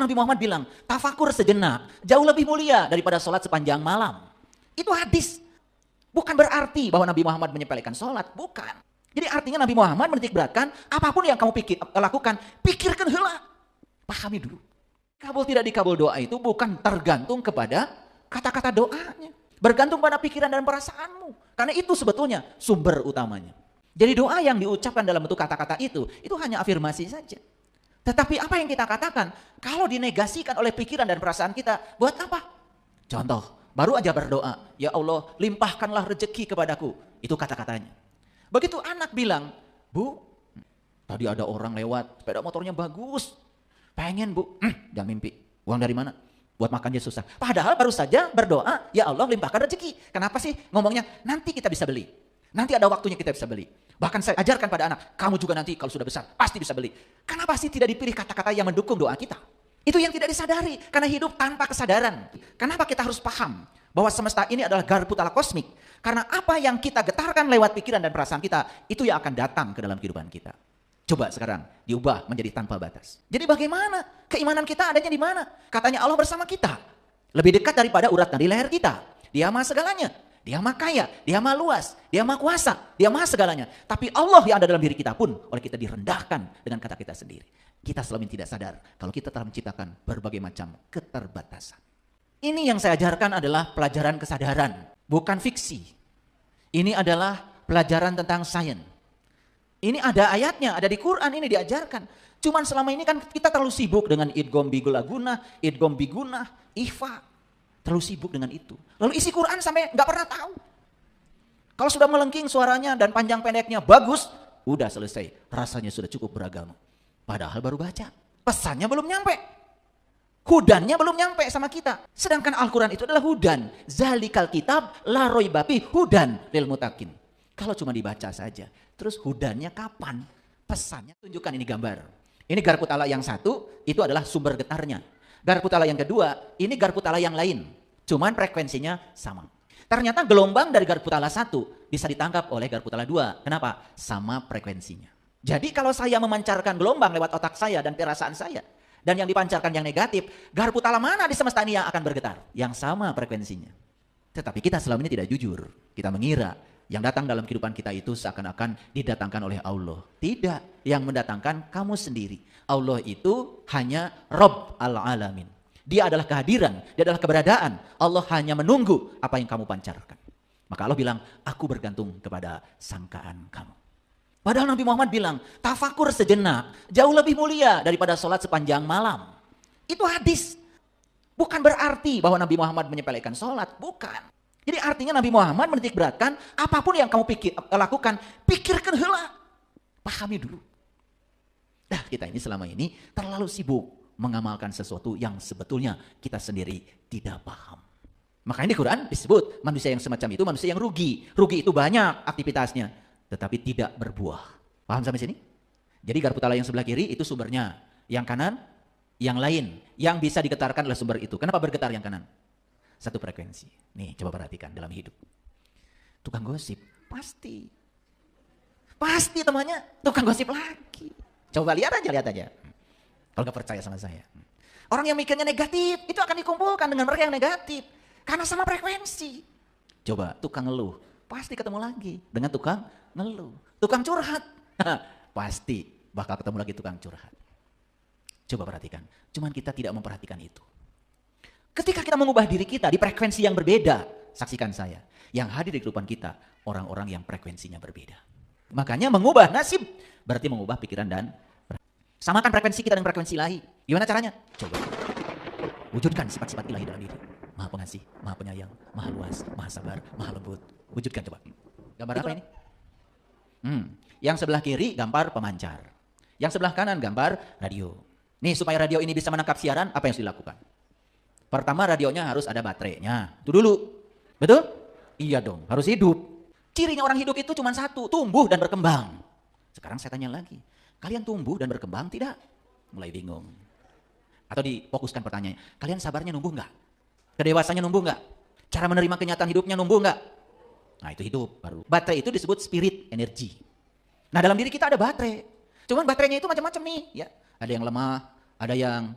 Nabi Muhammad bilang, tafakur sejenak jauh lebih mulia daripada sholat sepanjang malam. Itu hadis. Bukan berarti bahwa Nabi Muhammad menyepelekan sholat, bukan. Jadi artinya Nabi Muhammad menitik beratkan, apapun yang kamu lakukan, pikirkan heula. Pahami dulu. Kabul tidak dikabul doa itu bukan tergantung kepada kata-kata doanya. Bergantung pada pikiran dan perasaanmu. Karena itu sebetulnya sumber utamanya. Jadi doa yang diucapkan dalam bentuk kata-kata itu hanya afirmasi saja. Tetapi apa yang kita katakan, kalau dinegasikan oleh pikiran dan perasaan kita, buat apa? Contoh, baru aja berdoa, ya Allah limpahkanlah rezeki kepadaku. Itu kata-katanya. Begitu anak bilang, Bu, tadi ada orang lewat, sepeda motornya bagus. Pengen Bu, jangan mimpi. Uang dari mana? Buat makannya susah. Padahal baru saja berdoa, ya Allah limpahkan rezeki. Kenapa sih ngomongnya, nanti kita bisa beli. Nanti ada waktunya kita bisa beli. Bahkan saya ajarkan pada anak, kamu juga nanti kalau sudah besar pasti bisa beli. Kenapa sih tidak dipilih kata-kata yang mendukung doa kita? Itu yang tidak disadari, karena hidup tanpa kesadaran. Kenapa kita harus paham bahwa semesta ini adalah garpu tala kosmik? Karena apa yang kita getarkan lewat pikiran dan perasaan kita, itu yang akan datang ke dalam kehidupan kita. Coba sekarang diubah menjadi tanpa batas. Jadi bagaimana? Keimanan kita adanya di mana? Katanya Allah bersama kita. Lebih dekat daripada urat nadi leher kita. Dia maha segalanya. Dia maha kaya, dia maha luas, dia maha kuasa, dia maha segalanya. Tapi Allah yang ada dalam diri kita pun oleh kita direndahkan dengan kata kita sendiri. Kita selama ini tidak sadar kalau kita telah menciptakan berbagai macam keterbatasan. Ini yang saya ajarkan adalah pelajaran kesadaran, bukan fiksi. Ini adalah pelajaran tentang sains. Ini ada ayatnya, ada di Quran, ini diajarkan. Cuman selama ini kan kita terlalu sibuk dengan idgham biguna, idgham biguna, ikhfa. Terlalu sibuk dengan itu. Lalu isi Quran sampai nggak pernah tahu. Kalau sudah melengking suaranya dan panjang pendeknya bagus, udah selesai. Rasanya sudah cukup beragama. Padahal baru baca. Pesannya belum nyampe. Hudannya belum nyampe sama kita. Sedangkan Al-Quran itu adalah hudan. Zalikal kitab la raiba fihi hudan lil muttaqin. Kalau cuma dibaca saja. Terus hudannya kapan? Pesannya tunjukkan ini gambar. Ini garpu tala yang satu, itu adalah sumber getarnya. Garpu tala yang kedua, ini garpu tala yang lain. Cuman frekuensinya sama. Ternyata gelombang dari garpu tala satu bisa ditangkap oleh garpu tala dua. Kenapa? Sama frekuensinya. Jadi kalau saya memancarkan gelombang lewat otak saya dan perasaan saya, dan yang dipancarkan yang negatif, garpu tala mana di semesta ini yang akan bergetar? Yang sama frekuensinya. Tetapi kita selama ini tidak jujur. Kita mengira yang datang dalam kehidupan kita itu seakan-akan didatangkan oleh Allah. Tidak, yang mendatangkan kamu sendiri. Allah itu hanya Rabb al-Alamin. Dia adalah kehadiran, dia adalah keberadaan. Allah hanya menunggu apa yang kamu pancarkan. Maka Allah bilang, aku bergantung kepada sangkaan kamu. Padahal Nabi Muhammad bilang, tafakur sejenak jauh lebih mulia daripada sholat sepanjang malam. Itu hadis. Bukan berarti bahwa Nabi Muhammad menyepelekan sholat, bukan. Jadi artinya Nabi Muhammad menitik beratkan, apapun yang kamu lakukan, pikirkan heula. Pahami dulu. Nah, kita ini selama ini terlalu sibuk mengamalkan sesuatu yang sebetulnya kita sendiri tidak paham. Makanya di Quran disebut manusia yang semacam itu manusia yang rugi. Rugi itu banyak aktivitasnya, tetapi tidak berbuah. Paham sampai sini? Jadi garpu tala yang sebelah kiri itu sumbernya. Yang kanan, yang lain. Yang bisa digetarkan adalah sumber itu. Kenapa bergetar yang kanan? Satu frekuensi. Nih, coba perhatikan dalam hidup. Tukang gosip, pasti. Pasti temannya tukang gosip lagi. Coba lihat aja. Kalau nggak percaya sama saya. Orang yang mikirnya negatif, itu akan dikumpulkan dengan mereka yang negatif. Karena sama frekuensi. Coba, tukang ngeluh, pasti ketemu lagi dengan tukang ngeluh. Tukang curhat, pasti bakal ketemu lagi tukang curhat. Coba perhatikan, cuman kita tidak memperhatikan itu. Ketika kita mengubah diri kita di frekuensi yang berbeda, saksikan saya, yang hadir di kehidupan kita, orang-orang yang frekuensinya berbeda. Makanya mengubah nasib, berarti mengubah pikiran dan samakan frekuensi kita dengan frekuensi ilahi. Gimana caranya? Coba. Wujudkan sifat-sifat ilahi dalam diri. Maha pengasih, maha penyayang, maha luas, maha sabar, maha lembut. Wujudkan coba. Gambar apa ini? Yang sebelah kiri gambar pemancar. Yang sebelah kanan gambar radio. Nih supaya radio ini bisa menangkap siaran, apa yang harus dilakukan? Pertama radionya harus ada baterainya. Itu dulu. Betul? Iya dong, harus hidup. Cirinya orang hidup itu cuma satu, tumbuh dan berkembang. Sekarang saya tanya lagi, kalian tumbuh dan berkembang tidak? Mulai bingung. Atau difokuskan pertanyaannya, kalian sabarnya numbuh nggak? Kedewasanya numbuh nggak? Cara menerima kenyataan hidupnya numbuh nggak? Nah itu hidup baru. Baterai itu disebut spirit energy. Nah dalam diri kita ada baterai. Cuman baterainya itu macam-macam nih. Ya. Ada yang lemah, ada yang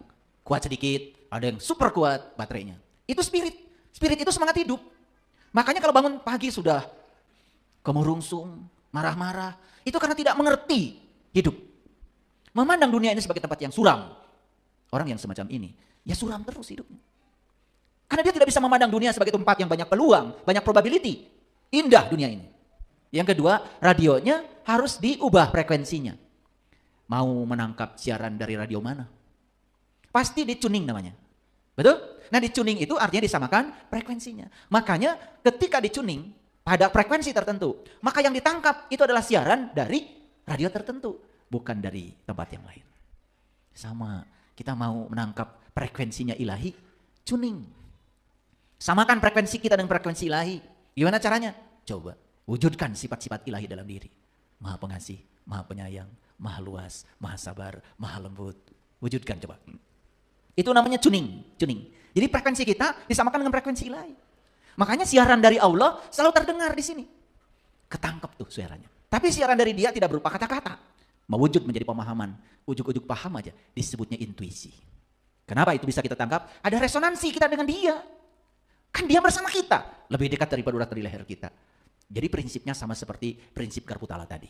kuat sedikit, ada yang super kuat baterainya. Itu spirit. Spirit itu semangat hidup. Makanya kalau bangun pagi sudah kemurungsung, marah-marah, itu karena tidak mengerti hidup. Memandang dunia ini sebagai tempat yang suram. Orang yang semacam ini, ya suram terus hidupnya. Karena dia tidak bisa memandang dunia sebagai tempat yang banyak peluang, banyak probability. Indah dunia ini. Yang kedua, radionya harus diubah frekuensinya. Mau menangkap siaran dari radio mana? Pasti di-tuning namanya. Betul? Nah, di-tuning itu artinya disamakan frekuensinya. Makanya ketika di-tuning pada frekuensi tertentu, maka yang ditangkap itu adalah siaran dari radio tertentu, bukan dari tempat yang lain. Sama, kita mau menangkap frekuensinya ilahi, tuning. Samakan frekuensi kita dengan frekuensi ilahi. Gimana caranya? Coba wujudkan sifat-sifat ilahi dalam diri. Maha pengasih, maha penyayang, maha luas, maha sabar, maha lembut. Wujudkan coba. Itu namanya tuning. Jadi frekuensi kita disamakan dengan frekuensi ilahi. Makanya siaran dari Allah selalu terdengar di sini. Ketangkep tuh suaranya. Tapi siaran dari dia tidak berupa kata-kata. Mewujud menjadi pemahaman. Ujuk-ujuk paham aja. Disebutnya intuisi. Kenapa itu bisa kita tangkap? Ada resonansi kita dengan dia. Kan dia bersama kita. Lebih dekat daripada urat di leher kita. Jadi prinsipnya sama seperti prinsip Karputala tadi.